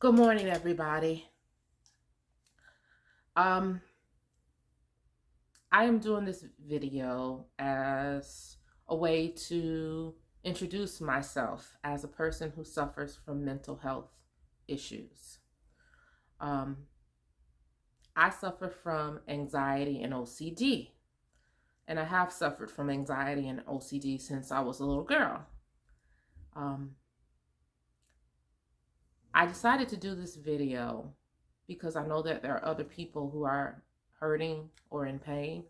Good morning, everybody. Um, I am doing this video as a way to introduce myself as a person who suffers from mental health issues. Um, I suffer from anxiety and OCD, and I have suffered from anxiety and OCD since I was a little girl. I decided to do this video because I know that there are other people who are hurting or in pain,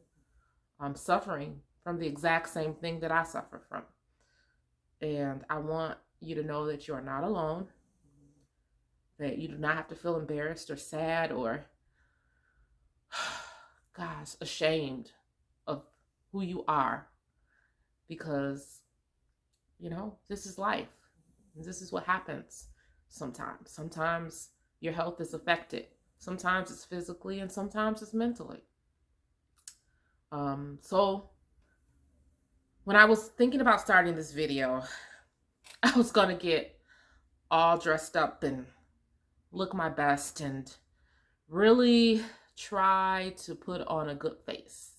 suffering from the exact same thing that I suffer from. And I want you to know that you are not alone, that you do not have to feel embarrassed or sad or, gosh, ashamed of who you are, because, this is life. This is what happens sometimes. Sometimes your health is affected. Sometimes it's physically and sometimes it's mentally. So when I was thinking about starting this video, I was going to get all dressed up and look my best and really try to put on a good face.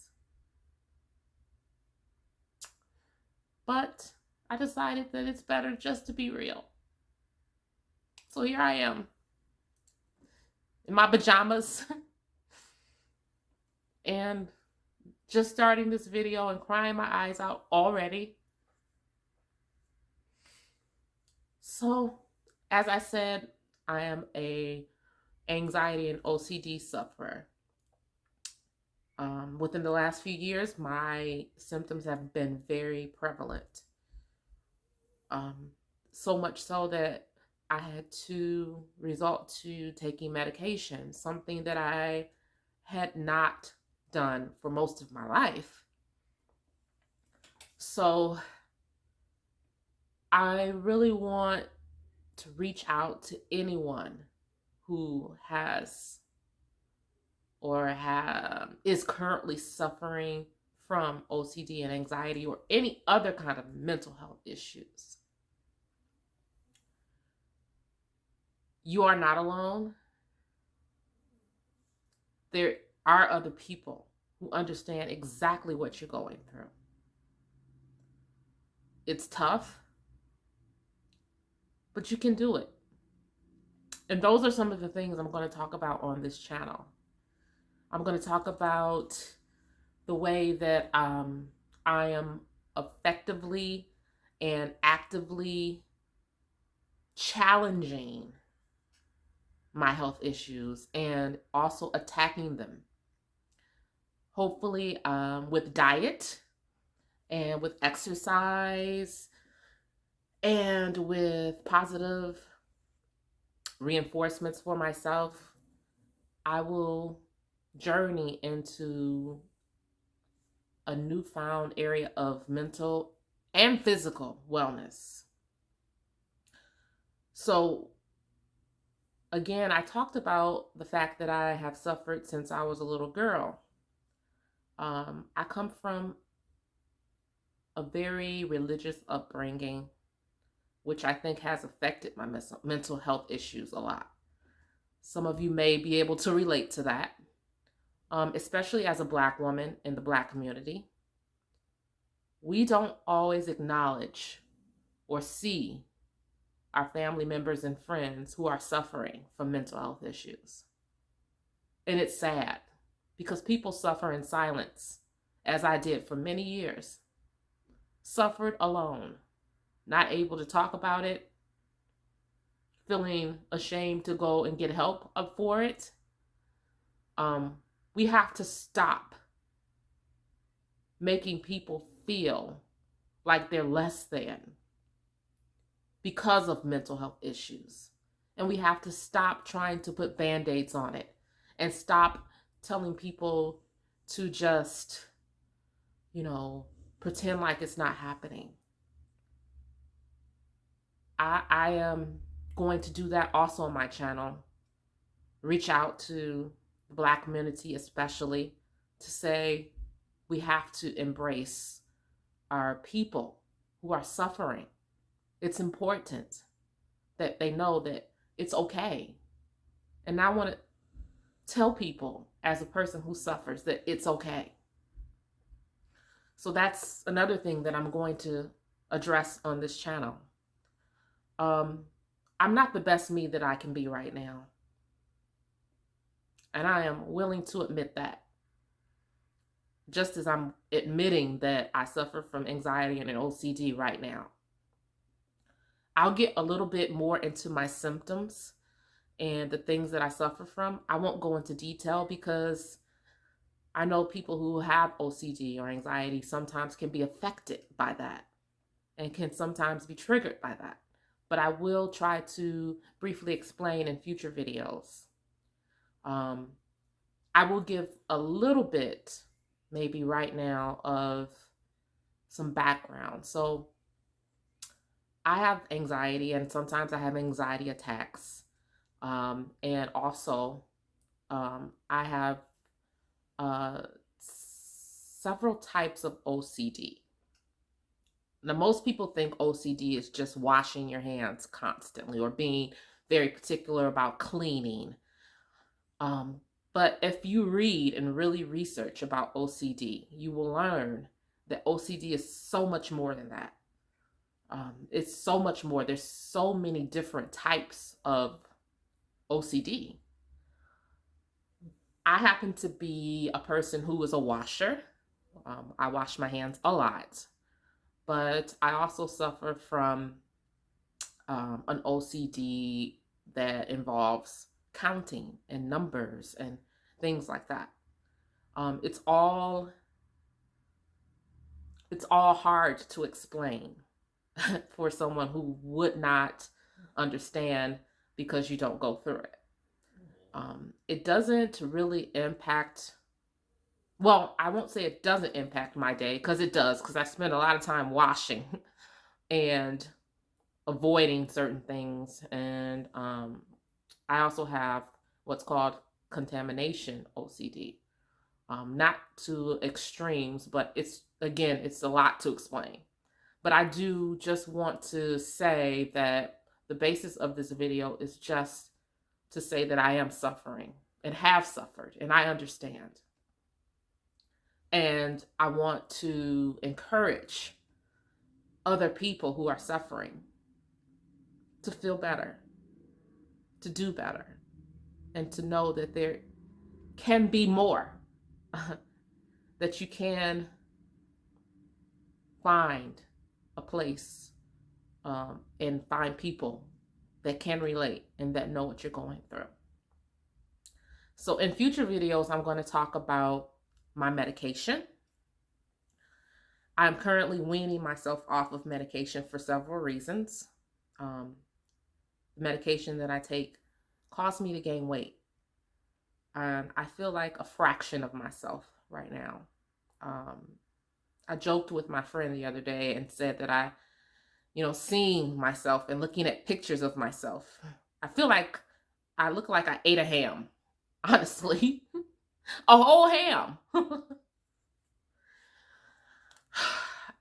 But I decided that it's better just to be real. So here I am in my pajamas and just starting this video and crying my eyes out already. So, as I said, I am a anxiety and OCD sufferer. Within the last few years, my symptoms have been very prevalent. So much so that I had to resort to taking medication, something that I had not done for most of my life. So I really want to reach out to anyone who has or is currently suffering from OCD and anxiety or any other kind of mental health issues. You are not alone. There are other people who understand exactly what you're going through. It's tough, but you can do it. And those are some of the things I'm going to talk about on this channel. I'm going to talk about the way that I am effectively and actively challenging my health issues and also attacking them. Hopefully with diet and with exercise and with positive reinforcements for myself, I will journey into a newfound area of mental and physical wellness. So again, I talked about the fact that I have suffered since I was a little girl. I come from a very religious upbringing, which I think has affected my mental health issues a lot. Some of you may be able to relate to that, especially as a Black woman in the Black community. We don't always acknowledge or see our family members and friends who are suffering from mental health issues. And it's sad because people suffer in silence, as I did for many years. Suffered alone, not able to talk about it, feeling ashamed to go and get help for it. We have to stop making people feel like they're less than because of mental health issues. And we have to stop trying to put band-aids on it and stop telling people to just, pretend like it's not happening. I am going to do that also on my channel. Reach out to the Black community especially to say we have to embrace our people who are suffering. It's important that they know that it's okay. And I want to tell people, as a person who suffers, that it's okay. So that's another thing that I'm going to address on this channel. I'm not the best me that I can be right now. And I am willing to admit that. Just as I'm admitting that I suffer from anxiety and an OCD right now. I'll get a little bit more into my symptoms and the things that I suffer from. I won't go into detail because I know people who have OCD or anxiety sometimes can be affected by that and can sometimes be triggered by that. But I will try to briefly explain in future videos. I will give a little bit, maybe right now, of some background. So I have anxiety, and sometimes I have anxiety attacks. And also, I have several types of OCD. Now, most people think OCD is just washing your hands constantly or being very particular about cleaning. But if you read and really research about OCD, you will learn that OCD is so much more than that. It's so much more. There's so many different types of OCD. I happen to be a person who is a washer. I wash my hands a lot. But I also suffer from an OCD that involves counting and numbers and things like that. It's all hard to explain for someone who would not understand because you don't go through it. It doesn't really impact, well, I won't say it doesn't impact my day, because it does, because I spend a lot of time washing and avoiding certain things. And I also have what's called contamination OCD. Not to extremes, but it's a lot to explain. But I do just want to say that the basis of this video is just to say that I am suffering and have suffered, and I understand. And I want to encourage other people who are suffering to feel better, to do better, and to know that there can be more, that you can find a place and find people that can relate and that know what you're going through. So in future videos, I'm going to talk about my medication. I'm currently weaning myself off of medication for several reasons. The medication that I take caused me to gain weight. I feel like a fraction of myself right now. I joked with my friend the other day and said that I, seeing myself and looking at pictures of myself, I feel like I look like I ate a ham, honestly. A whole ham.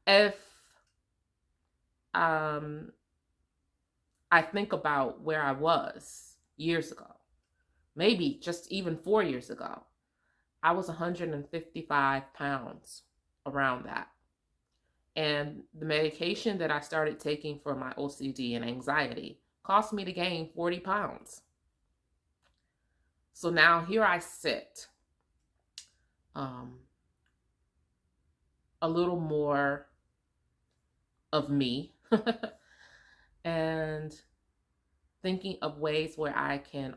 If I think about where I was years ago, maybe just even 4 years ago, I was 155 pounds, around that. And the medication that I started taking for my OCD and anxiety caused me to gain 40 pounds. So now here I sit, a little more of me and thinking of ways where I can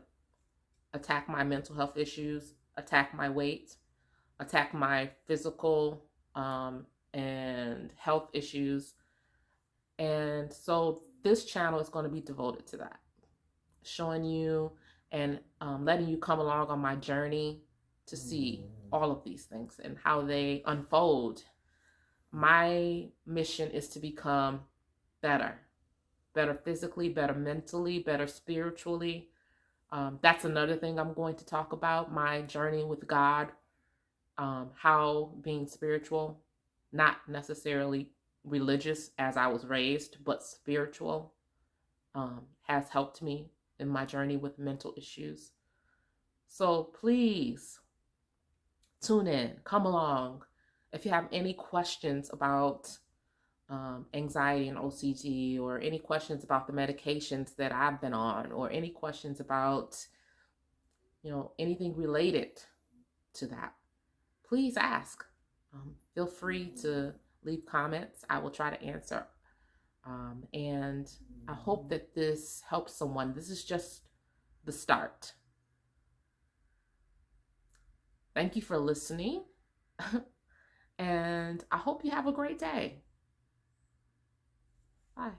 attack my mental health issues, attack my weight, attack my physical and health issues. And so this channel is going to be devoted to that, showing you and letting you come along on my journey to see all of these things and how they unfold. My mission is to become better physically, better mentally, better spiritually. That's another thing I'm going to talk about, my journey with God, how being spiritual, not necessarily religious as I was raised, but spiritual, has helped me in my journey with mental issues. So please tune in, come along. If you have any questions about anxiety and OCD, or any questions about the medications that I've been on, or any questions about, anything related to that, please ask. Feel free to leave comments. I will try to answer. And I hope that this helps someone. This is just the start. Thank you for listening. And I hope you have a great day. Bye.